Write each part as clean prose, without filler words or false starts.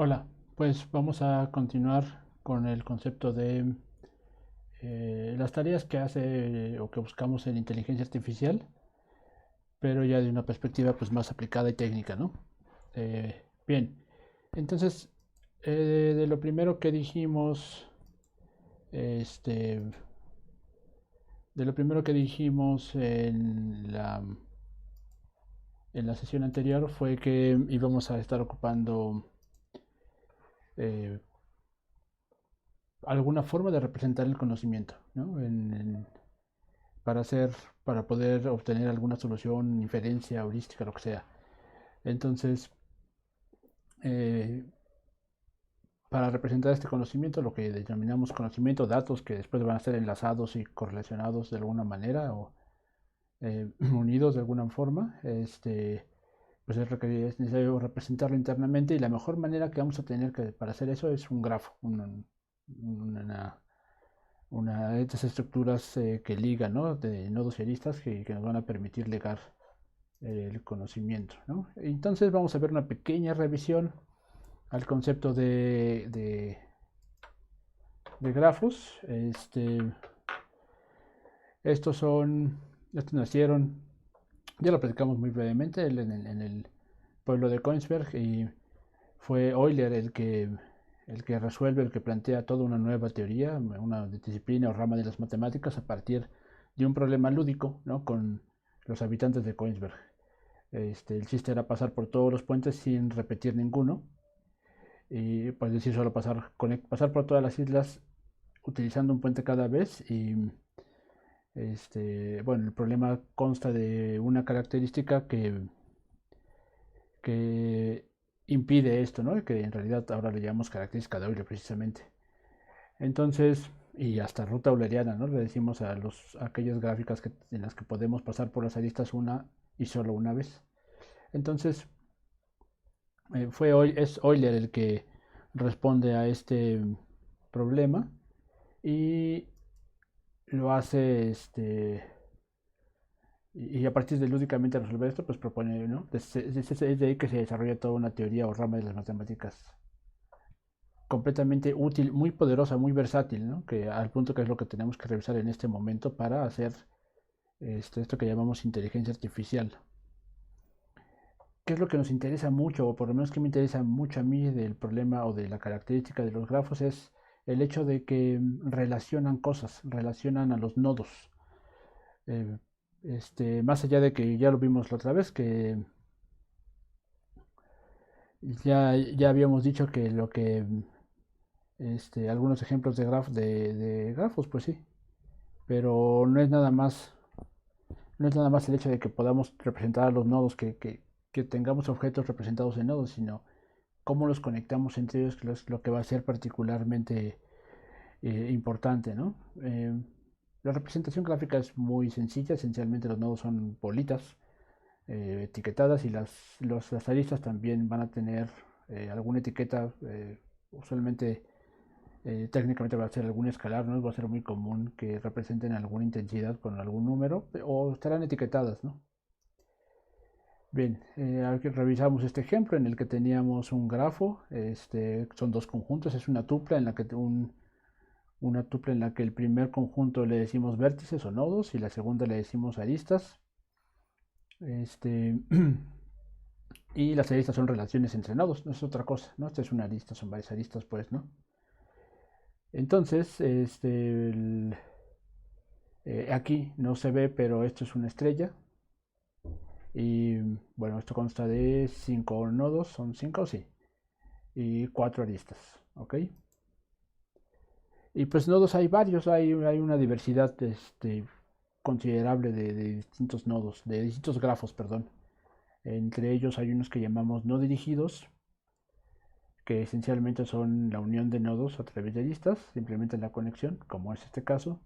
Hola, pues vamos a continuar con el concepto de las tareas que hace o que buscamos en inteligencia artificial, pero ya de una perspectiva pues más aplicada y técnica, ¿no? Bien, entonces de lo primero que dijimos, este, de lo primero que dijimos en la sesión anterior fue que íbamos a estar ocupando eh, alguna forma de representar el conocimiento, ¿no? Para hacer, para poder obtener alguna solución, inferencia, heurística, lo que sea. Entonces, eh, para representar este conocimiento, lo que denominamos conocimiento, datos que después van a ser enlazados y correlacionados de alguna manera o unidos de alguna forma, pues es necesario representarlo internamente y la mejor manera que vamos a tener para hacer eso es un grafo, una, una de estas estructuras que ligan, ¿no? De nodos y aristas que nos van a permitir ligar el conocimiento, ¿no? Entonces vamos a ver una pequeña revisión al concepto de grafos. Estos son, estos nacieron, ya lo platicamos muy brevemente en el pueblo de Königsberg y fue Euler el que resuelve, el que plantea toda una nueva teoría, una disciplina o rama de las matemáticas a partir de un problema lúdico, ¿no? Con los habitantes de Königsberg. El chiste era pasar por todos los puentes sin repetir ninguno. Y pues decir solo pasar por todas las islas utilizando un puente cada vez. Y bueno, el problema consta de una característica que impide esto, ¿no? Que en realidad ahora le llamamos característica de Euler precisamente. Entonces, y hasta ruta euleriana, ¿no? Le decimos a aquellas gráficas en las que podemos pasar por las aristas una y solo una vez. Entonces, es Euler el que responde a este problema y lo hace y a partir de lúdicamente resolver esto pues propone, ¿no? Es de ahí que se desarrolla toda una teoría o rama de las matemáticas completamente útil, muy poderosa, muy versátil, ¿no? Que al punto que es lo que tenemos que revisar en este momento para hacer esto que llamamos inteligencia artificial. ¿Qué es lo que nos interesa mucho, o por lo menos que me interesa mucho a mí del problema o de la característica de los grafos? Es el hecho de que relacionan cosas, relacionan a los nodos. Eh, Más allá de que ya lo vimos la otra vez, que ya habíamos dicho que lo que algunos ejemplos de grafos, pues sí, pero no es nada más el hecho de que podamos representar a los nodos, que tengamos objetos representados en nodos, sino cómo los conectamos entre ellos, que es lo que va a ser particularmente importante, ¿no? La representación gráfica es muy sencilla, esencialmente los nodos son bolitas etiquetadas y las aristas también van a tener alguna etiqueta, usualmente técnicamente va a ser algún escalar, ¿no? Va a ser muy común que representen alguna intensidad con algún número o estarán etiquetadas, ¿no? Bien, aquí revisamos este ejemplo en el que teníamos un grafo, son dos conjuntos, es una tupla en la que una tupla en la que el primer conjunto le decimos vértices o nodos y la segunda le decimos aristas. Este, y las aristas son relaciones entre nodos, no es otra cosa, ¿no? Esta es una arista, son varias aristas, pues, ¿no? Entonces, aquí no se ve, pero esto es una estrella. Y bueno, esto consta de 5 nodos, ¿son 5? Sí. Y 4 aristas, ¿ok? Y pues nodos hay varios, hay una diversidad considerable de distintos nodos, de distintos grafos, perdón. Entre ellos hay unos que llamamos no dirigidos, que esencialmente son la unión de nodos a través de aristas, simplemente la conexión, como es este caso.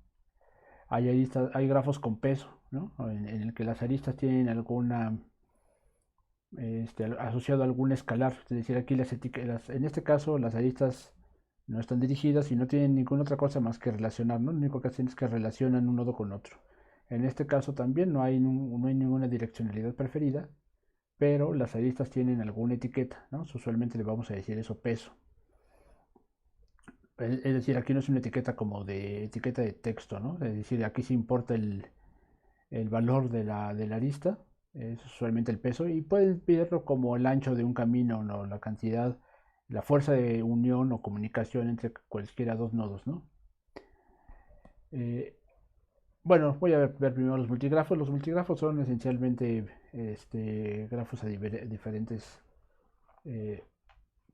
Hay grafos con peso, ¿no? En el que las aristas tienen alguna asociado a algún escalar. Es decir, aquí en este caso las aristas no están dirigidas y no tienen ninguna otra cosa más que relacionar, ¿no? Lo único que hacen es que relacionan un nodo con otro. En este caso también no hay ninguna direccionalidad preferida, pero las aristas tienen alguna etiqueta, ¿no? Usualmente le vamos a decir eso peso. Es decir, aquí no es una etiqueta como de etiqueta de texto, ¿no? Es decir, aquí se importa el valor de la arista, es usualmente el peso, y pueden verlo como el ancho de un camino, ¿no? La cantidad, la fuerza de unión o comunicación entre cualquiera dos nodos, ¿no? Eh, bueno, voy a ver primero los multigrafos. Los multigrafos son esencialmente grafos a diferentes, eh,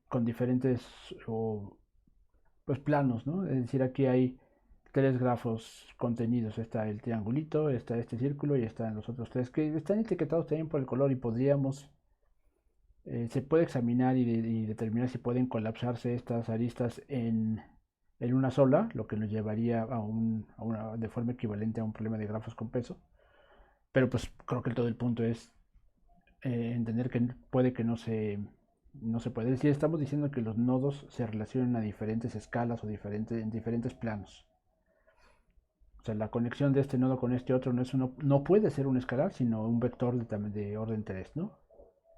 con diferentes pues, planos, ¿no? Es decir, aquí hay tres grafos contenidos. Está el triangulito, está este círculo y están los otros tres que están etiquetados también por el color y podríamos, se puede examinar y determinar si pueden colapsarse estas aristas en una sola, lo que nos llevaría a una, de forma equivalente a un problema de grafos con peso. Pero pues creo que todo el punto es entender que puede que no se puede. Es decir, estamos diciendo que los nodos se relacionan a diferentes escalas o en diferentes planos. O sea, la conexión de este nodo con este otro no puede ser un escalar, sino un vector de orden 3, ¿no?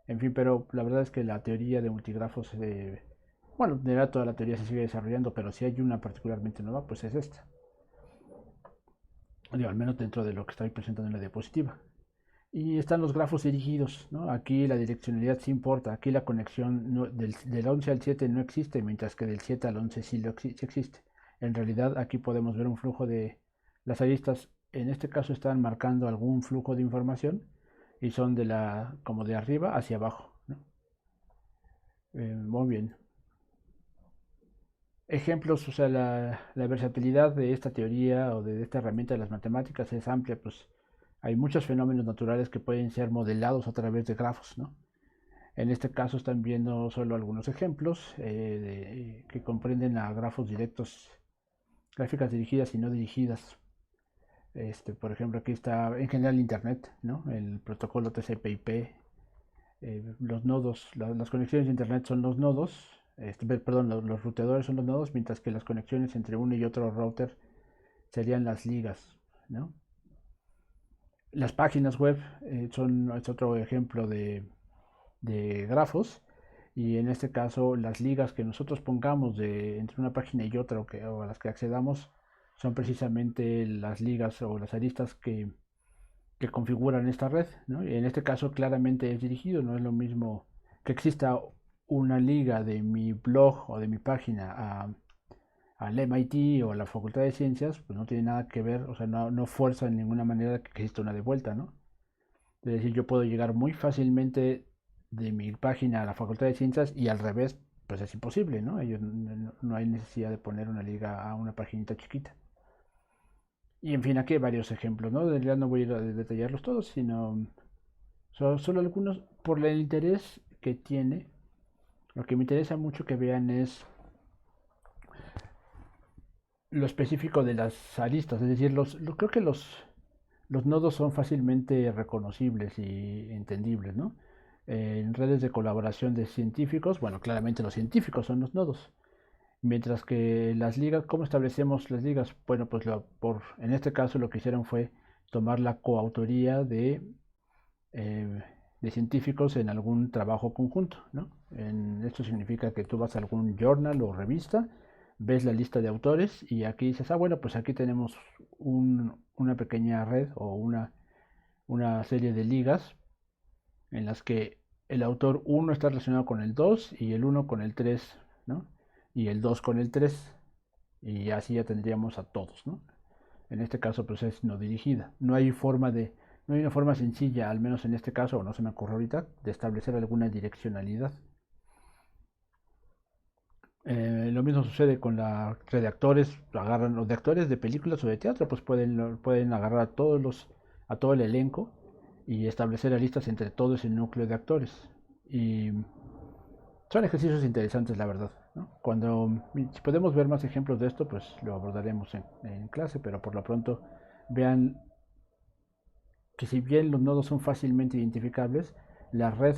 En fin, pero la verdad es que la teoría de multigrafos, bueno, de verdad toda la teoría se sigue desarrollando, pero si hay una particularmente nueva, pues es esta. Digo, al menos dentro de lo que estoy presentando en la diapositiva. Y están los grafos dirigidos, ¿no? Aquí la direccionalidad sí importa, aquí la conexión del 11 al 7 no existe, mientras que del 7 al 11 sí existe. En realidad aquí podemos ver un flujo de las aristas, en este caso están marcando algún flujo de información y son como de arriba hacia abajo, ¿no? Muy bien. Ejemplos, o sea, la versatilidad de esta teoría o de esta herramienta de las matemáticas es amplia, pues hay muchos fenómenos naturales que pueden ser modelados a través de grafos, ¿no? En este caso están viendo solo algunos ejemplos que comprenden a grafos directos, gráficas dirigidas y no dirigidas. Por ejemplo, aquí está en general Internet, ¿no? El protocolo TCP/IP, los nodos, las conexiones de Internet son los nodos, perdón, los ruteadores son los nodos, mientras que las conexiones entre uno y otro router serían las ligas, ¿no? Las páginas web es otro ejemplo de grafos, y en este caso las ligas que nosotros pongamos entre una página y otra o a las que accedamos son precisamente las ligas o las aristas que configuran esta red, ¿no? Y en este caso claramente es dirigido, no es lo mismo que exista una liga de mi blog o de mi página al MIT o a la Facultad de Ciencias, pues no tiene nada que ver, o sea, no fuerza en ninguna manera que exista una de vuelta, ¿no? Es decir, yo puedo llegar muy fácilmente de mi página a la Facultad de Ciencias y al revés, pues es imposible, ¿no? No hay necesidad de poner una liga a una paginita chiquita. Y en fin, aquí hay varios ejemplos, ¿no? Ya no voy a ir a detallarlos todos, sino solo algunos por el interés que tiene. Lo que me interesa mucho que vean es lo específico de las aristas, es decir, creo que los nodos son fácilmente reconocibles y entendibles, ¿no? En redes de colaboración de científicos, bueno, claramente los científicos son los nodos, mientras que las ligas, ¿cómo establecemos las ligas? Bueno, pues en este caso lo que hicieron fue tomar la coautoría de científicos en algún trabajo conjunto, ¿no? Esto significa que tú vas a algún journal o revista, ves la lista de autores y aquí dices, bueno, pues aquí tenemos una pequeña red o una serie de ligas en las que el autor uno está relacionado con el 2 y el uno con el 3, ¿no? Y el 2 con el 3 y así ya tendríamos a todos, ¿no? En este caso pues es no dirigida. No hay una forma sencilla, al menos en este caso, o no se me ocurre ahorita, de establecer alguna direccionalidad. Lo mismo sucede con la red de actores, agarran los de actores de películas o de teatro, pues pueden agarrar a todo el elenco y establecer listas entre todo ese núcleo de actores. Y son ejercicios interesantes, la verdad, ¿no? Si podemos ver más ejemplos de esto, pues lo abordaremos en clase, pero por lo pronto vean que si bien los nodos son fácilmente identificables, la red,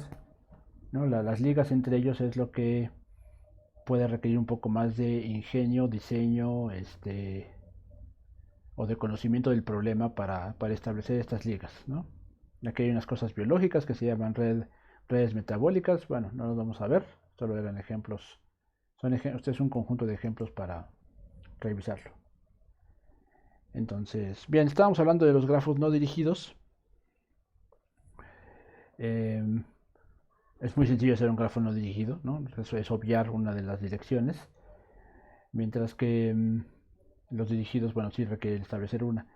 ¿no? Las ligas entre ellos es lo que puede requerir un poco más de ingenio, diseño, o de conocimiento del problema para establecer estas ligas, ¿no? Aquí hay unas cosas biológicas que se llaman redes metabólicas, bueno, no los vamos a ver, solo eran ejemplos. Este es un conjunto de ejemplos para revisarlo. Entonces, bien, estábamos hablando de los grafos no dirigidos. Es muy sencillo hacer un grafo no dirigido, ¿no? Eso es obviar una de las direcciones, mientras que los dirigidos, bueno, sí requieren establecer una.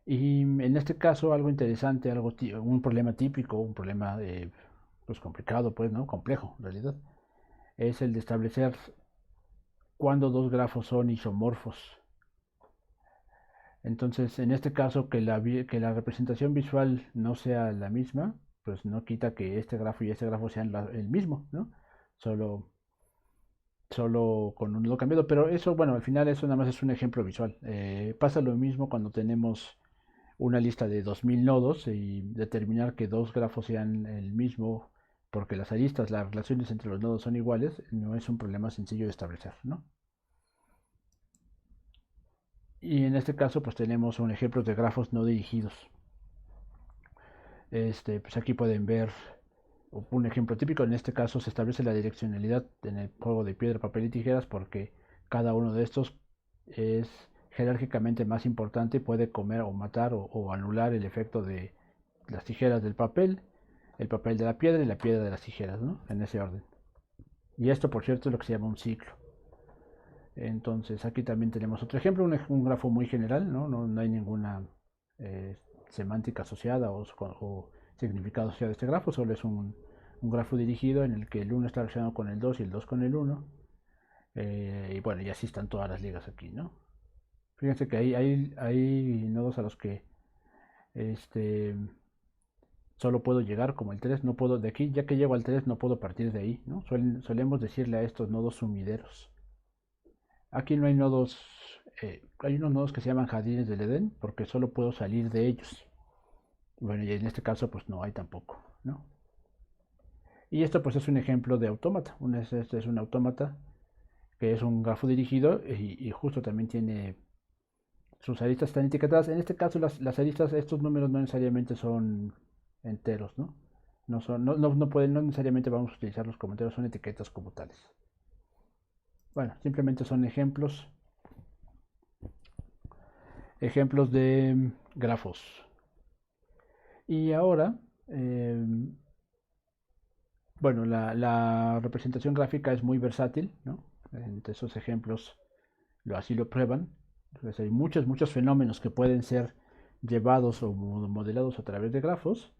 Y en este caso, algo interesante, un problema típico, un problema pues complicado, pues, ¿no? Complejo, en realidad, es el de establecer cuándo dos grafos son isomorfos. Entonces, en este caso, que la representación visual no sea la misma, pues no quita que este grafo y este grafo sean el mismo, ¿no? Solo, solo con un nodo cambiado, pero eso, bueno, al final eso nada más es un ejemplo visual. Pasa lo mismo cuando tenemos una lista de 2000 nodos y determinar que dos grafos sean el mismo, porque las aristas, las relaciones entre los nodos son iguales, no es un problema sencillo de establecer, ¿no? Y en este caso, pues tenemos un ejemplo de grafos no dirigidos. Pues aquí pueden ver un ejemplo típico. En este caso se establece la direccionalidad en el juego de piedra, papel y tijeras porque cada uno de estos es jerárquicamente más importante y puede comer o matar o anular el efecto de las tijeras del papel, el papel de la piedra y la piedra de las tijeras, ¿no? En ese orden. Y esto, por cierto, es lo que se llama un ciclo. Entonces aquí también tenemos otro ejemplo, un grafo muy general, ¿no? No hay ninguna eh, semántica asociada o significado asociado a este grafo, solo es un grafo dirigido en el que el 1 está relacionado con el 2 y el 2 con el 1. Y bueno, y así están todas las ligas aquí, ¿no? Fíjense que hay nodos a los que este, solo puedo llegar como el 3, no puedo, de aquí, ya que llego al 3 no puedo partir de ahí, ¿no? Solemos decirle a estos nodos sumideros. Aquí no hay nodos, hay unos nodos que se llaman jardines del Edén porque solo puedo salir de ellos. Bueno, y en este caso pues no hay tampoco, ¿no? Y esto pues es un ejemplo de autómata. Este es un autómata que es un grafo dirigido y justo también tiene sus aristas están etiquetadas. En este caso las aristas, estos números no necesariamente son enteros, ¿no? No necesariamente vamos a utilizarlos como enteros, son etiquetas como tales. Bueno, simplemente son ejemplos de grafos. Y ahora, eh, bueno, la representación gráfica es muy versátil, ¿no? Entre esos ejemplos así lo prueban. Entonces hay muchos fenómenos que pueden ser llevados o modelados a través de grafos,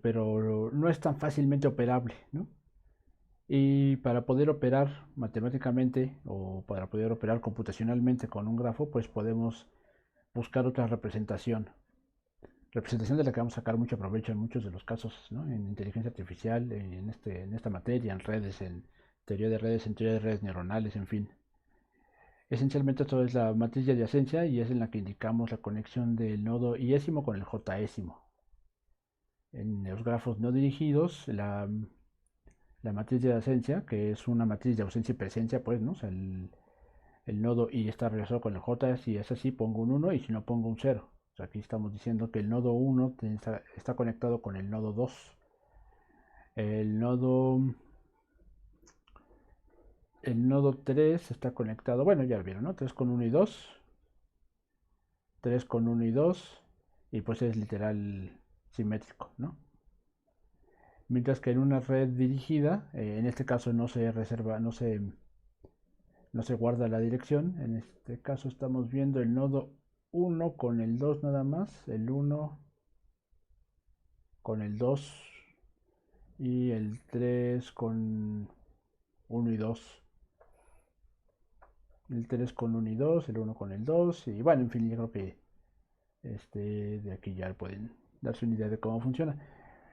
pero no es tan fácilmente operable, ¿no? Y para poder operar matemáticamente o para poder operar computacionalmente con un grafo, pues podemos buscar otra representación de la que vamos a sacar mucho provecho en muchos de los casos, ¿no? En inteligencia artificial, en esta materia, en redes, en teoría de redes, en teoría de redes neuronales, en fin. Esencialmente esto es la matriz de adyacencia y es en la que indicamos la conexión del nodo iésimo con el jésimo. En los grafos no dirigidos, la matriz de adyacencia, que es una matriz de ausencia y presencia, pues, ¿no? O sea, el nodo i está relacionado con el j, si es así pongo un 1 y si no pongo un 0. O sea, aquí estamos diciendo que el nodo 1 está conectado con el nodo 2. El nodo, el nodo 3 está conectado, bueno, ya lo vieron, ¿no? 3 con 1 y 2. 3 con 1 y 2. Y pues es literal simétrico, ¿no? Mientras que en una red dirigida, en este caso no se reserva, no se guarda la dirección. En este caso estamos viendo el nodo 1 con el 2 nada más, el 1 con el 2 y el 3 con 1 y 2. El 3 con 1 y 2, el 1 con el 2 y bueno, en fin, yo creo que de aquí ya pueden darse una idea de cómo funciona.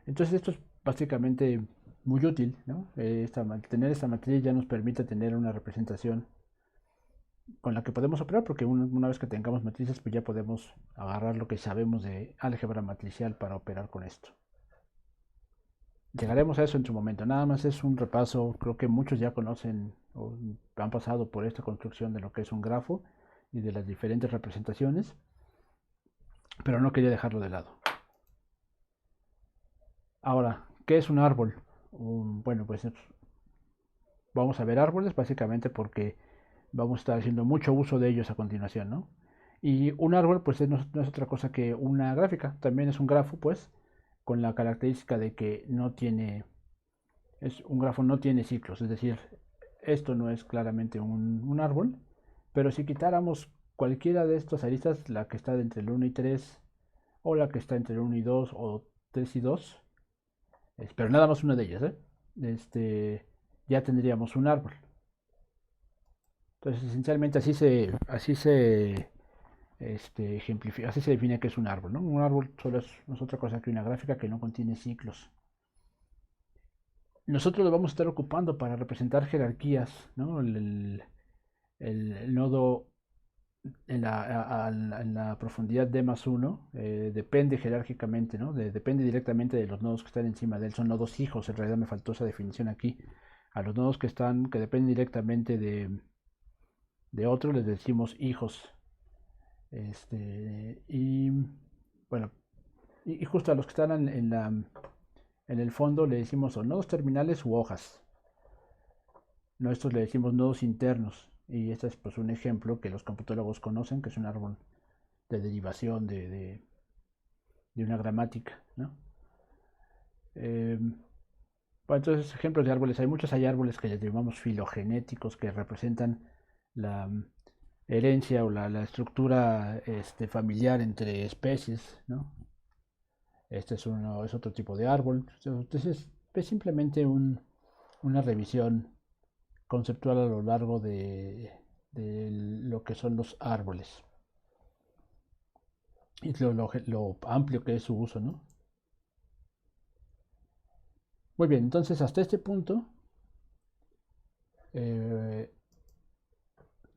Entonces esto es básicamente muy útil, ¿no? Tener esta matriz ya nos permite tener una representación con la que podemos operar, porque una vez que tengamos matrices, pues ya podemos agarrar lo que sabemos de álgebra matricial para operar con esto. Llegaremos a eso en su momento, nada más es un repaso, creo que muchos ya conocen o han pasado por esta construcción de lo que es un grafo y de las diferentes representaciones, pero no quería dejarlo de lado. Ahora, ¿Qué es un árbol? Bueno, pues vamos a ver árboles básicamente porque vamos a estar haciendo mucho uso de ellos a continuación, ¿no? Y un árbol, pues no es otra cosa que una gráfica, también es un grafo, pues, con la característica de que no tiene, es un grafo no tiene ciclos, es decir, esto no es claramente un árbol, pero si quitáramos cualquiera de estas aristas, la que está entre el 1 y 3, o la que está entre el 1 y 2, o 3 y 2, pero nada más una de ellas, ya tendríamos un árbol. Entonces, esencialmente ejemplifica, así se define que es un árbol, ¿no? Un árbol solo no es otra cosa que una gráfica que no contiene ciclos. Nosotros lo vamos a estar ocupando para representar jerarquías, ¿no? El nodo en la profundidad d más 1 depende jerárquicamente, ¿no? Depende directamente de los nodos que están encima de él. Son nodos hijos, en realidad me faltó esa definición aquí. A los nodos que dependen directamente de otro les decimos hijos. Y bueno, y justo a los que están en el fondo le decimos o nodos terminales u hojas. Nosotros le decimos nodos internos. Y este es pues un ejemplo que los computólogos conocen, que es un árbol de derivación de una gramática, ¿no? Bueno, entonces, ejemplos de árboles, hay muchos, hay árboles que les llamamos filogenéticos, que representan la herencia o la estructura familiar entre especies, ¿no? Este es otro tipo de árbol. Entonces, es simplemente una revisión conceptual a lo largo de lo que son los árboles y lo amplio que es su uso, ¿no? Muy bien, entonces hasta este punto eh,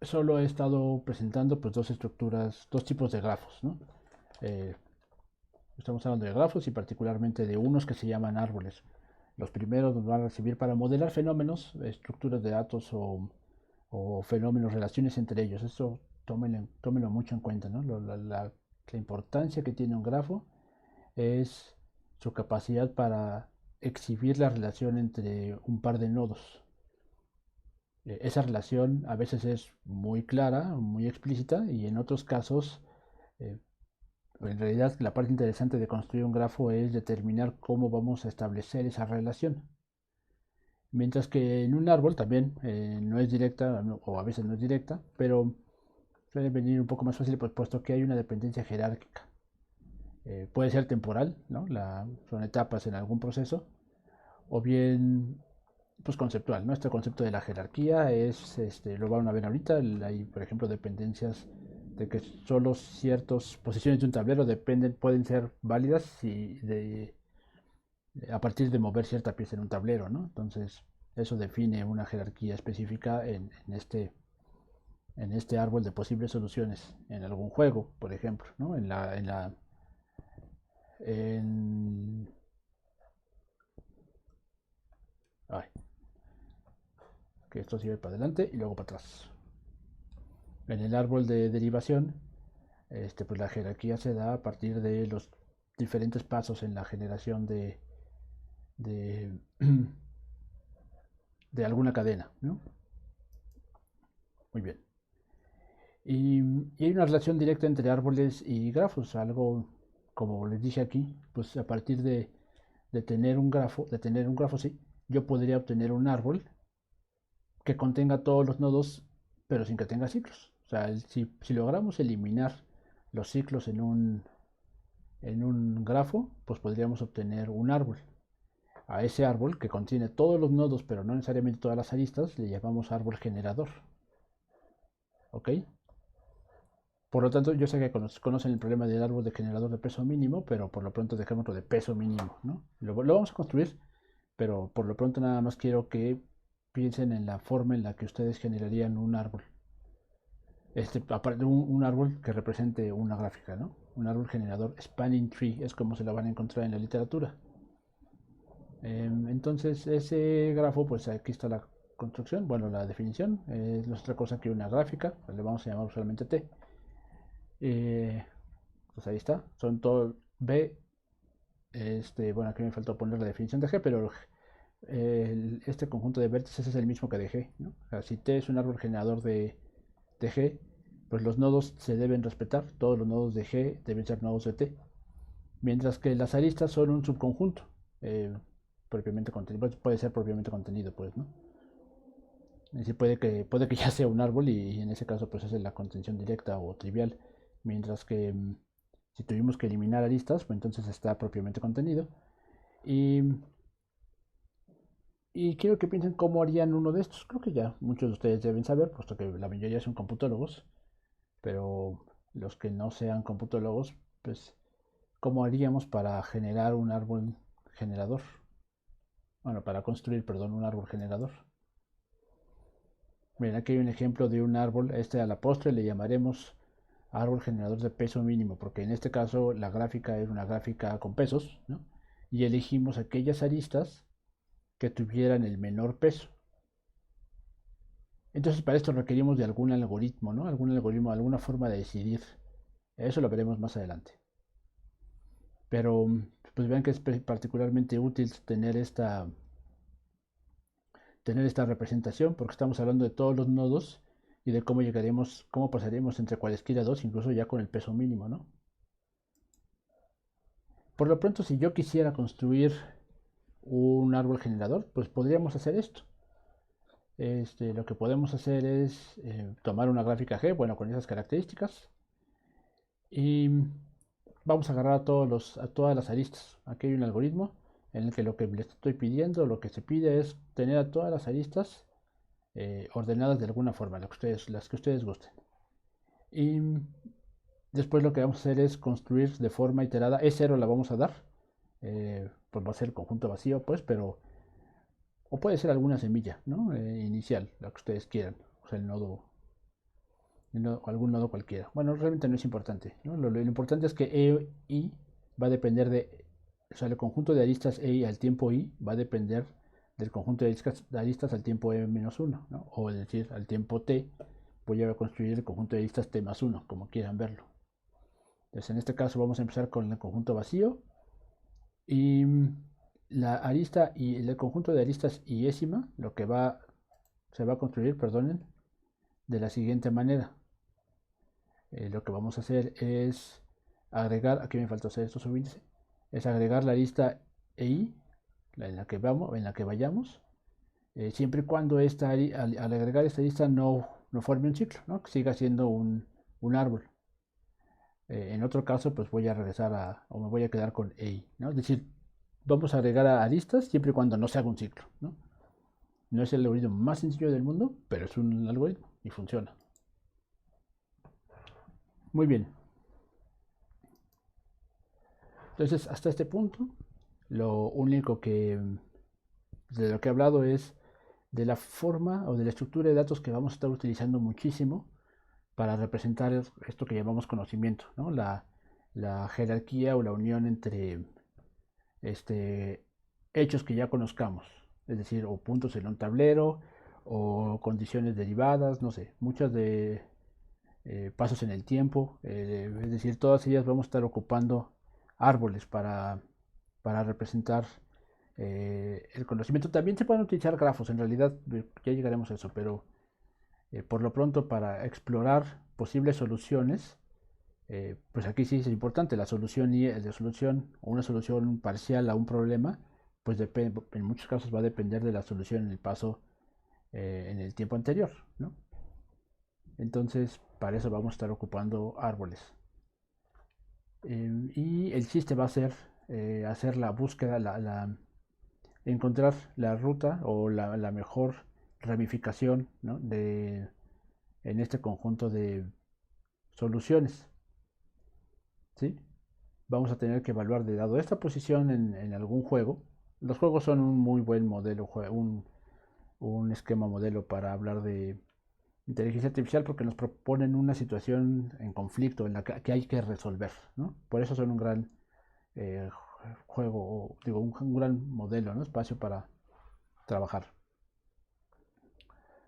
solo he estado presentando pues dos estructuras, dos tipos de grafos, ¿no? Eh, Estamos hablando de grafos y particularmente de unos que se llaman árboles. Los primeros nos van a recibir para modelar fenómenos, estructuras de datos o fenómenos, relaciones entre ellos. Esto tómenlo mucho en cuenta, ¿no? La importancia que tiene un grafo es su capacidad para exhibir la relación entre un par de nodos. Esa relación a veces es muy clara, muy explícita y en otros casos, eh, en realidad la parte interesante de construir un grafo es determinar cómo vamos a establecer esa relación. Mientras que en un árbol también no es directa, o a veces no es directa, pero suele venir un poco más fácil pues, puesto que hay una dependencia jerárquica. Puede ser temporal, ¿no? Son etapas en algún proceso, o bien pues conceptual. Nuestro concepto de la jerarquía es, lo van a ver ahorita, hay por ejemplo dependencias de que solo ciertas posiciones de un tablero pueden ser válidas a partir de mover cierta pieza en un tablero, ¿no? Entonces eso define una jerarquía específica en este árbol de posibles soluciones en algún juego, por ejemplo, ¿no? En, ay, que esto sigue para adelante y luego para atrás. En el árbol de derivación, pues la jerarquía se da a partir de los diferentes pasos en la generación de, de alguna cadena, ¿no? Muy bien. Y hay una relación directa entre árboles y grafos, algo como les dije aquí, pues a partir de tener un grafo, sí, yo podría obtener un árbol que contenga todos los nodos, pero sin que tenga ciclos. O sea, si logramos eliminar los ciclos en un grafo, pues podríamos obtener un árbol. A ese árbol que contiene todos los nodos, pero no necesariamente todas las aristas, le llamamos árbol generador. ¿Ok? Por lo tanto, yo sé que conocen el problema del árbol de generador de peso mínimo, pero por lo pronto dejémoslo de peso mínimo, ¿no? Lo vamos a construir, pero por lo pronto nada más quiero que piensen en la forma en la que ustedes generarían un árbol. Aparte un árbol que represente una gráfica, ¿no? Un árbol generador, spanning tree, es como se lo van a encontrar en la literatura. Entonces, ese grafo, pues aquí está la construcción, bueno, la definición, no es otra cosa que una gráfica, le vamos a llamar usualmente T. Pues ahí está, son todo B, bueno, aquí me faltó poner la definición de G, pero este conjunto de vértices es el mismo que de G, ¿no? O sea, si T es un árbol generador de G, pues los nodos se deben respetar, todos los nodos de G deben ser nodos de T, mientras que las aristas son un subconjunto eh, propiamente contenido, pues puede ser propiamente contenido, pues, ¿no? Es decir, puede que ya sea un árbol y en ese caso pues es la contención directa o trivial, mientras que si tuvimos que eliminar aristas, pues entonces está propiamente contenido. Y, y quiero que piensen cómo harían uno de estos. Creo que ya muchos de ustedes deben saber, puesto que la mayoría son computólogos, pero los que no sean computólogos, pues cómo haríamos para generar un árbol generador. Bueno, para construir, perdón, un árbol generador. Miren, aquí hay un ejemplo de un árbol. A la postre le llamaremos árbol generador de peso mínimo, porque en este caso la gráfica es una gráfica con pesos, ¿no? Y elegimos aquellas aristas que tuvieran el menor peso. Entonces para esto requerimos de algún algoritmo, ¿no? Algún algoritmo, alguna forma de decidir. Eso lo veremos más adelante. Pero pues vean que es particularmente útil tener esta representación, porque estamos hablando de todos los nodos y de cómo llegaremos, cómo pasaremos entre cualesquiera dos, incluso ya con el peso mínimo, ¿no? Por lo pronto, si yo quisiera construir un árbol generador, pues podríamos hacer esto. Lo que podemos hacer es tomar una gráfica G, bueno, con esas características, y vamos a agarrar a todas las aristas. Aquí hay un algoritmo en el que lo que les estoy pidiendo, lo que se pide es tener a todas las aristas ordenadas de alguna forma, las que ustedes gusten. Y después lo que vamos a hacer es construir de forma iterada. E0 la vamos a dar, pues va a ser el conjunto vacío, pues, pero o puede ser alguna semilla, ¿no? Inicial, la que ustedes quieran, o sea, algún nodo cualquiera. Bueno, realmente no es importante, ¿no? Lo importante es que E I va a depender o sea, el conjunto de aristas E al tiempo I va a depender del conjunto de aristas al tiempo E menos 1, ¿no? O es decir, al tiempo T voy a construir el conjunto de aristas T más 1, como quieran verlo. Entonces, en este caso vamos a empezar con el conjunto vacío y la arista y el conjunto de aristas iésima, se va a construir, perdonen, de la siguiente manera. Lo que vamos a hacer es agregar, aquí me faltó hacer esto subíndice, es agregar la lista EI, en la que vayamos, siempre y cuando al agregar esta lista no forme un ciclo, ¿no? Que siga siendo un árbol. En otro caso, pues voy a regresar o me voy a quedar con EI, ¿no? Es decir, vamos a agregar a aristas siempre y cuando no se haga un ciclo, ¿no? No es el algoritmo más sencillo del mundo, pero es un algoritmo y funciona. Muy bien. Entonces, hasta este punto, lo único de lo que he hablado es de la forma o de la estructura de datos que vamos a estar utilizando muchísimo para representar esto que llamamos conocimiento, ¿no? La jerarquía o la unión entre este, hechos que ya conozcamos, es decir, o puntos en un tablero, o condiciones derivadas, no sé, muchas de pasos en el tiempo, es decir, todas ellas vamos a estar ocupando árboles para representar el conocimiento. También se pueden utilizar grafos, en realidad ya llegaremos a eso, pero por lo pronto para explorar posibles soluciones, pues aquí sí es importante la solución y de solución o una solución parcial a un problema, pues en muchos casos va a depender de la solución en el paso en el tiempo anterior, ¿no? Entonces, para eso vamos a estar ocupando árboles. Y el chiste va a ser hacer la búsqueda, encontrar la ruta o la mejor ramificación, ¿no? En este conjunto de soluciones, ¿sí? Vamos a tener que evaluar de dado esta posición en algún juego. Los juegos son un muy buen modelo, un esquema modelo para hablar de inteligencia artificial porque nos proponen una situación en conflicto en la que hay que resolver, ¿no? Por eso son un gran eh, juego, digo, un gran modelo, ¿no? Espacio para trabajar.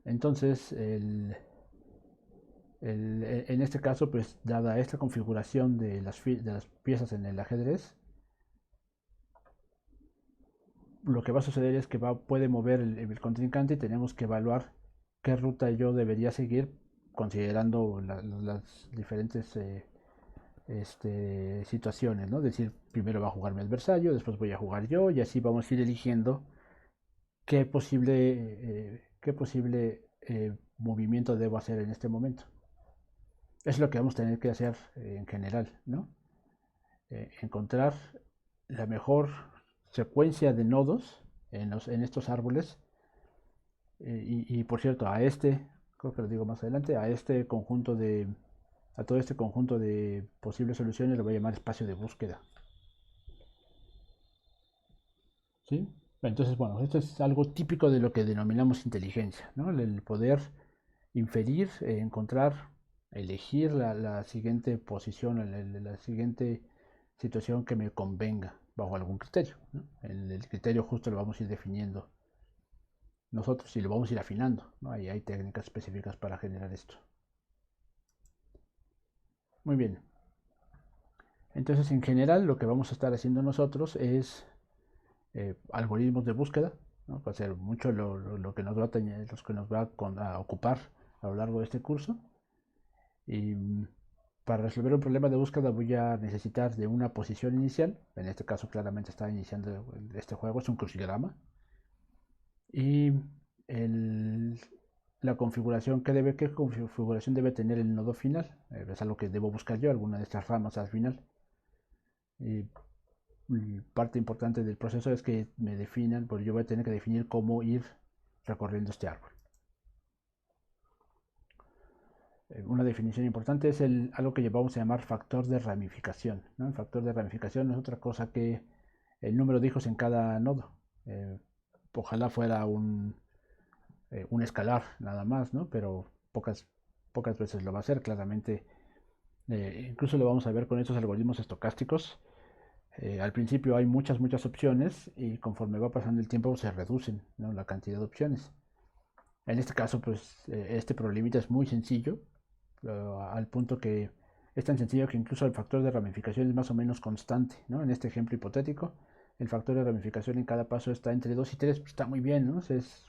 Entonces, en este caso, pues dada esta configuración de las piezas en el ajedrez, lo que va a suceder es que puede mover el contrincante y tenemos que evaluar qué ruta yo debería seguir considerando las diferentes situaciones, ¿no? Es decir, primero va a jugar mi adversario, después voy a jugar yo y así vamos a ir eligiendo qué posible movimiento debo hacer en este momento. Es lo que vamos a tener que hacer en general, ¿no? Encontrar la mejor secuencia de nodos en estos árboles. Por cierto, creo que lo digo más adelante, a todo este conjunto de posibles soluciones lo voy a llamar espacio de búsqueda. ¿Sí? Entonces, bueno, esto es algo típico de lo que denominamos inteligencia, ¿no? El poder inferir, encontrar, elegir la siguiente posición, la siguiente situación que me convenga bajo algún criterio, ¿no? El criterio justo lo vamos a ir definiendo nosotros y lo vamos a ir afinando, ¿no? Ahí hay técnicas específicas para generar esto. Muy bien. Entonces, en general, lo que vamos a estar haciendo nosotros es algoritmos de búsqueda, ¿no? Va a ser mucho lo que nos va a ocupar a lo largo de este curso. Y para resolver un problema de búsqueda voy a necesitar de una posición inicial. En este caso, claramente está iniciando este juego, es un crucigrama. Y el, qué configuración debe tener el nodo final. Es algo que debo buscar yo, alguna de estas ramas al final. Y parte importante del proceso es que me definan, porque yo voy a tener que definir cómo ir recorriendo este árbol. Una definición importante es algo que vamos a llamar factor de ramificación, ¿no? El factor de ramificación no es otra cosa que el número de hijos en cada nodo. Ojalá fuera un escalar nada más, ¿no? Pero pocas veces lo va a hacer, claramente. Incluso lo vamos a ver con estos algoritmos estocásticos. Al principio hay muchas opciones y conforme va pasando el tiempo se reducen, ¿no? La cantidad de opciones. En este caso, pues este problemita es muy sencillo, al punto que es tan sencillo que incluso el factor de ramificación es más o menos constante, ¿no? En este ejemplo hipotético, el factor de ramificación en cada paso está entre 2 y 3, pues está muy bien, ¿no? Es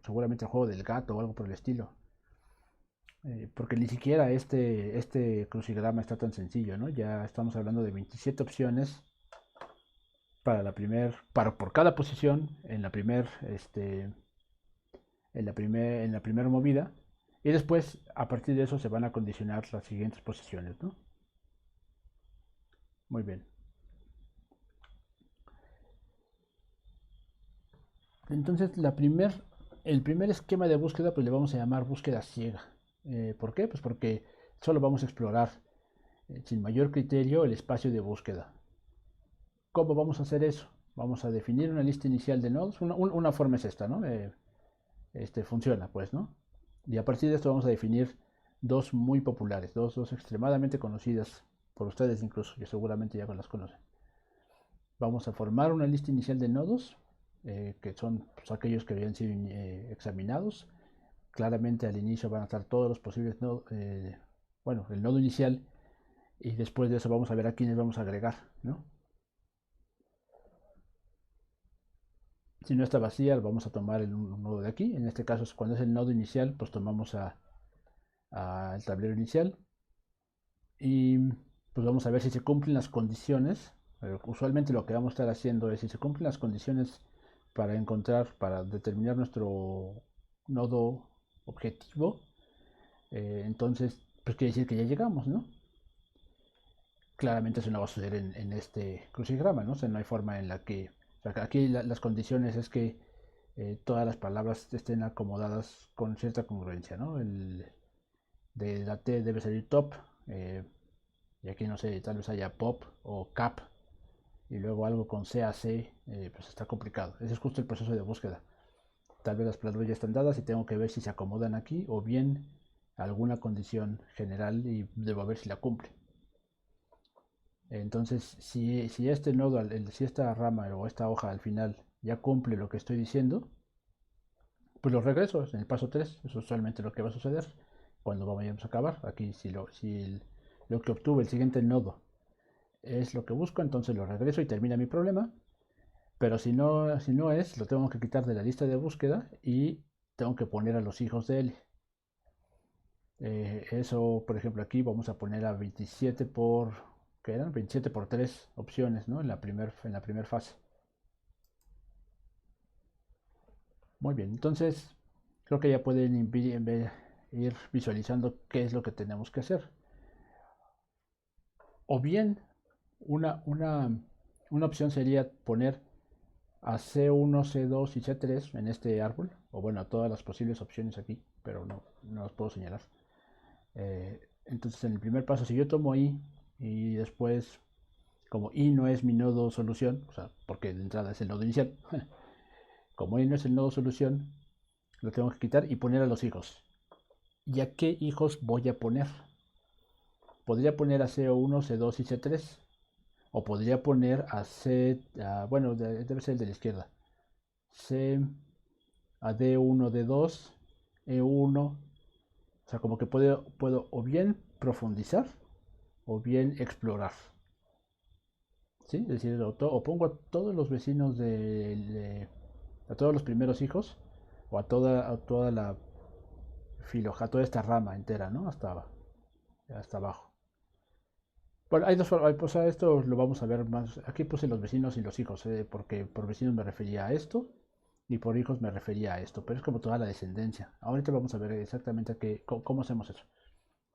seguramente el juego del gato o algo por el estilo. Porque ni siquiera este crucigrama está tan sencillo, ¿no? Ya estamos hablando de 27 opciones por cada posición en la primera movida, y después a partir de eso se van a condicionar las siguientes posiciones, ¿no? Muy bien. Entonces el primer esquema de búsqueda pues le vamos a llamar búsqueda ciega. ¿Por qué? Pues porque solo vamos a explorar sin mayor criterio el espacio de búsqueda. ¿Cómo vamos a hacer eso? Vamos a definir una lista inicial de nodos. Una forma es esta, ¿no? Funciona, pues, ¿no? Y a partir de esto vamos a definir dos muy populares, dos extremadamente conocidas por ustedes incluso, que seguramente ya las conocen. Vamos a formar una lista inicial de nodos, que son pues, aquellos que habían sido examinados. Claramente al inicio van a estar todos los posibles nodos, bueno, el nodo inicial, y después de eso vamos a ver a quiénes vamos a agregar, ¿no? Si no está vacía, vamos a tomar un nodo de aquí. En este caso, cuando es el nodo inicial, pues tomamos al tablero inicial y pues vamos a ver si se cumplen las condiciones. Usualmente lo que vamos a estar haciendo es si se cumplen las condiciones para determinar nuestro nodo objetivo, entonces pues quiere decir que ya llegamos, ¿no? Claramente eso no va a suceder en este crucigrama, ¿no? O sea, no hay forma en la que, o sea, aquí las condiciones es que todas las palabras estén acomodadas con cierta congruencia, ¿no? De la T debe salir top, y aquí no sé, tal vez haya pop o cap, y luego algo con CAC, pues está complicado. Ese es justo el proceso de búsqueda. Tal vez las palabras ya están dadas y tengo que ver si se acomodan aquí o bien alguna condición general y debo ver si la cumple. Entonces, si este nodo, si esta rama o esta hoja al final ya cumple lo que estoy diciendo, pues lo regreso en el paso 3. Eso es usualmente lo que va a suceder cuando vayamos a acabar. Aquí, lo que obtuve el siguiente nodo es lo que busco, entonces lo regreso y termina mi problema. Pero si no es, lo tengo que quitar de la lista de búsqueda y tengo que poner a los hijos de L. Eso, por ejemplo, aquí vamos a poner a 27 por, ¿qué eran? 27 por 3 opciones, ¿no? En la primer fase. Muy bien, entonces creo que ya pueden ir visualizando qué es lo que tenemos que hacer. O bien, una opción sería poner a C1, C2 y C3 en este árbol, o bueno, a todas las posibles opciones aquí, pero no las puedo señalar. Entonces, en el primer paso, si yo tomo I y después, como I no es mi nodo solución, o sea, porque de entrada es el nodo inicial, como I no es el nodo solución, lo tengo que quitar y poner a los hijos. ¿Y a qué hijos voy a poner? Podría poner a C1, C2 y C3. O podría poner a C, bueno, debe ser el de la izquierda. C, a D1, D2, E1. O sea, como que puedo o bien profundizar o bien explorar. ¿Sí? Es decir, o pongo a todos los vecinos a todos los primeros hijos o a toda la filoja, a toda esta rama entera, ¿no? Hasta abajo. Bueno, hay dos formas, pues a esto lo vamos a ver más. Aquí puse los vecinos y los hijos, porque por vecinos me refería a esto y por hijos me refería a esto, pero es como toda la descendencia. Ahorita vamos a ver exactamente cómo hacemos eso.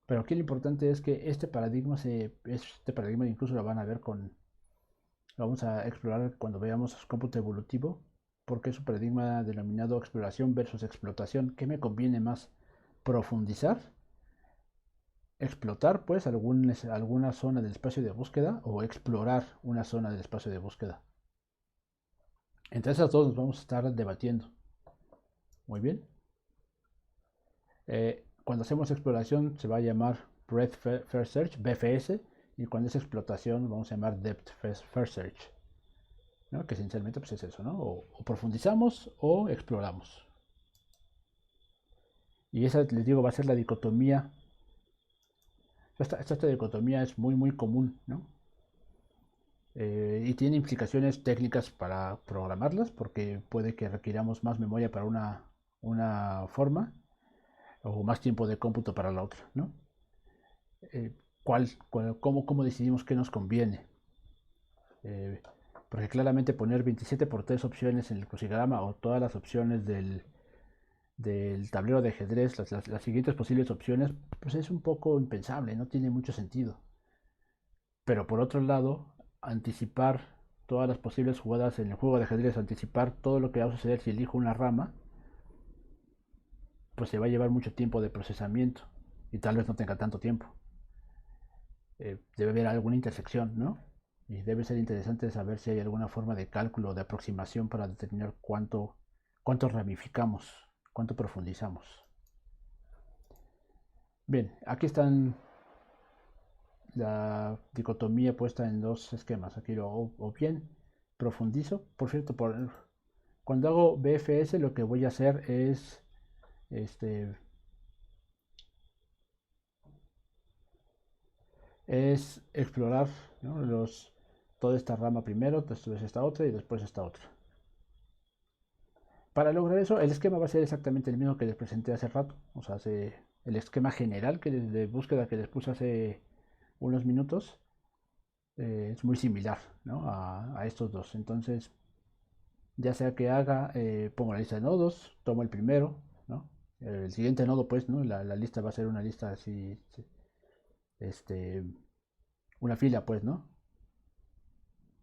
Pero aquí lo importante es que este paradigma incluso lo van a ver lo vamos a explorar cuando veamos cómputo evolutivo, porque es un paradigma denominado exploración versus explotación. ¿Qué me conviene más? ¿Profundizar? ¿Explotar pues alguna zona del espacio de búsqueda o explorar una zona del espacio de búsqueda? Entre esas dos nos vamos a estar debatiendo. Muy bien. Cuando hacemos exploración se va a llamar Breadth First Search, BFS, y cuando es explotación vamos a llamar Depth First Search, ¿no? Que esencialmente pues es eso, ¿no? O profundizamos o exploramos. Y esa, les digo, va a ser la dicotomía. Esta dicotomía es muy, muy común, ¿no? Y tiene implicaciones técnicas para programarlas, porque puede que requiramos más memoria para una forma o más tiempo de cómputo para la otra, ¿no? Eh, cómo decidimos qué nos conviene? Eh, Porque claramente poner 27 por 3 opciones en el crucigrama o todas las opciones del tablero de ajedrez, las siguientes posibles opciones, pues es un poco impensable, no tiene mucho sentido. Pero por otro lado, anticipar todas las posibles jugadas en el juego de ajedrez, anticipar todo lo que va a suceder si elijo una rama, pues se va a llevar mucho tiempo de procesamiento y tal vez no tenga tanto tiempo. Debe haber alguna intersección, ¿no? Y debe ser interesante saber si hay alguna forma de cálculo, de aproximación para determinar cuánto ramificamos, cuánto profundizamos. Bien, aquí están la dicotomía puesta en dos esquemas. Aquí o bien profundizo. Por cierto, cuando hago BFS lo que voy a hacer este, es explorar, ¿no? Toda esta rama primero, después esta otra y después esta otra. Para lograr eso, el esquema va a ser exactamente el mismo que les presenté hace rato. O sea, el esquema general de búsqueda que les puse hace unos minutos es muy similar, ¿no? a estos dos. Entonces, ya sea que pongo la lista de nodos, tomo el primero, ¿no? El siguiente nodo, pues, ¿no? La lista va a ser una lista así, este, una fila, pues, ¿no?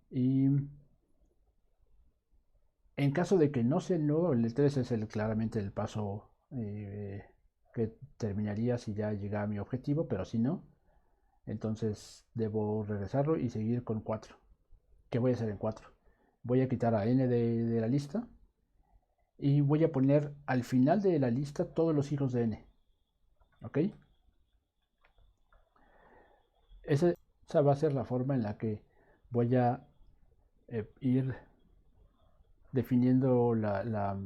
Y en caso de que no sea el nodo, el 3 es claramente el paso que terminaría si ya llega a mi objetivo, pero si no, entonces debo regresarlo y seguir con 4. ¿Qué voy a hacer en 4? Voy a quitar a n de la lista y voy a poner al final de la lista todos los hijos de n. ¿Ok? Esa va a ser la forma en la que voy a ir definiendo la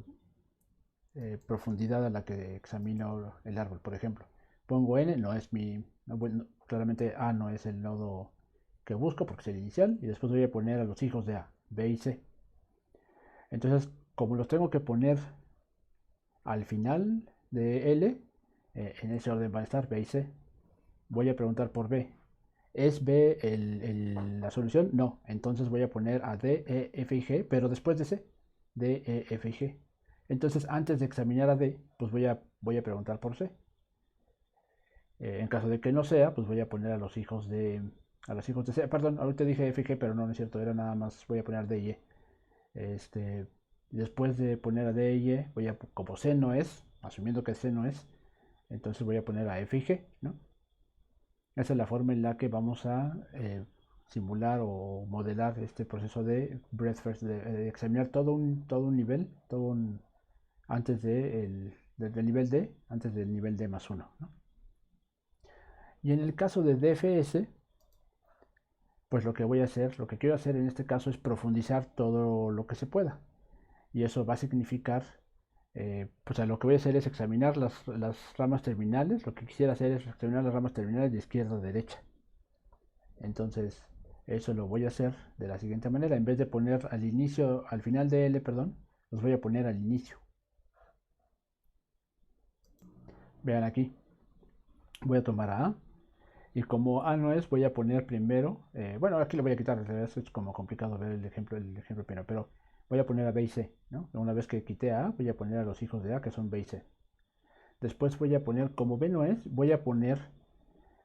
profundidad a la que examino el árbol. Por ejemplo, pongo n, no es bueno, claramente a no es el nodo que busco porque es el inicial, y después voy a poner a los hijos de a, b y c. Entonces, como los tengo que poner al final de L, en ese orden van a estar B y C. Voy a preguntar por B. ¿Es B la solución? No. Entonces voy a poner a D, E, F y G, pero después de C. D, E, F y G. Entonces, antes de examinar a D, pues voy a preguntar por C. En caso de que no sea, pues voy a poner a los hijos de C. Perdón, ahorita dije F y G, pero no es cierto, era nada más, voy a poner D y E. Este, después de poner a D y E, como C no es, asumiendo que C no es, entonces voy a poner a F y G, ¿no? Esa es la forma en la que vamos a simular o modelar este proceso de breadth first, de examinar todo un nivel, antes del nivel D, antes del nivel D más 1, ¿no? Y en el caso de DFS, pues lo que quiero hacer en este caso es profundizar todo lo que se pueda. Y eso va a significar, pues lo que voy a hacer es examinar las ramas terminales. Lo que quisiera hacer es examinar las ramas terminales de izquierda a derecha. Entonces, eso lo voy a hacer de la siguiente manera. En vez de poner al final de L, perdón, los voy a poner al inicio. Vean aquí. Voy a tomar a A. Y como A no es, voy a poner primero, bueno, aquí lo voy a quitar, es como complicado ver el ejemplo primero, pero voy a poner a B y C, ¿no? Una vez que quité a A, voy a poner a los hijos de A, que son B y C. Después voy a poner, como B no es, voy a poner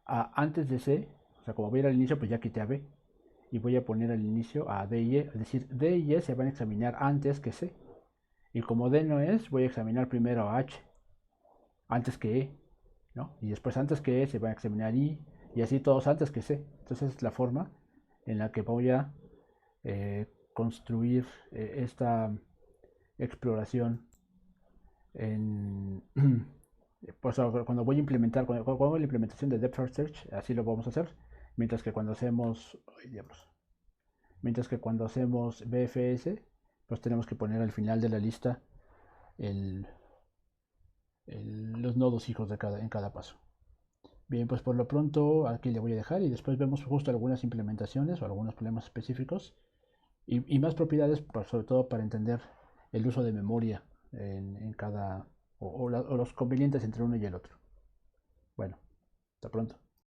a antes de C, o sea, como voy a ir al inicio, pues ya quité a B. Y voy a poner al inicio a D y E, es decir, D y E se van a examinar antes que C. Y como D no es, voy a examinar primero a H, antes que E, ¿no? Y después antes que E se va a examinar I, y así todos antes que C. Entonces es la forma en la que voy a construir esta exploración en, pues, cuando voy a implementar, cuando hago la implementación de Depth First Search, así lo vamos a hacer, mientras que cuando hacemos, ay, diablos, mientras que cuando hacemos BFS, pues tenemos que poner al final de la lista el, los nodos hijos en cada paso. Bien, pues por lo pronto aquí le voy a dejar y después vemos justo algunas implementaciones o algunos problemas específicos y más propiedades, sobre todo para entender el uso de memoria en cada, o los convenientes entre uno y el otro. Bueno, hasta pronto.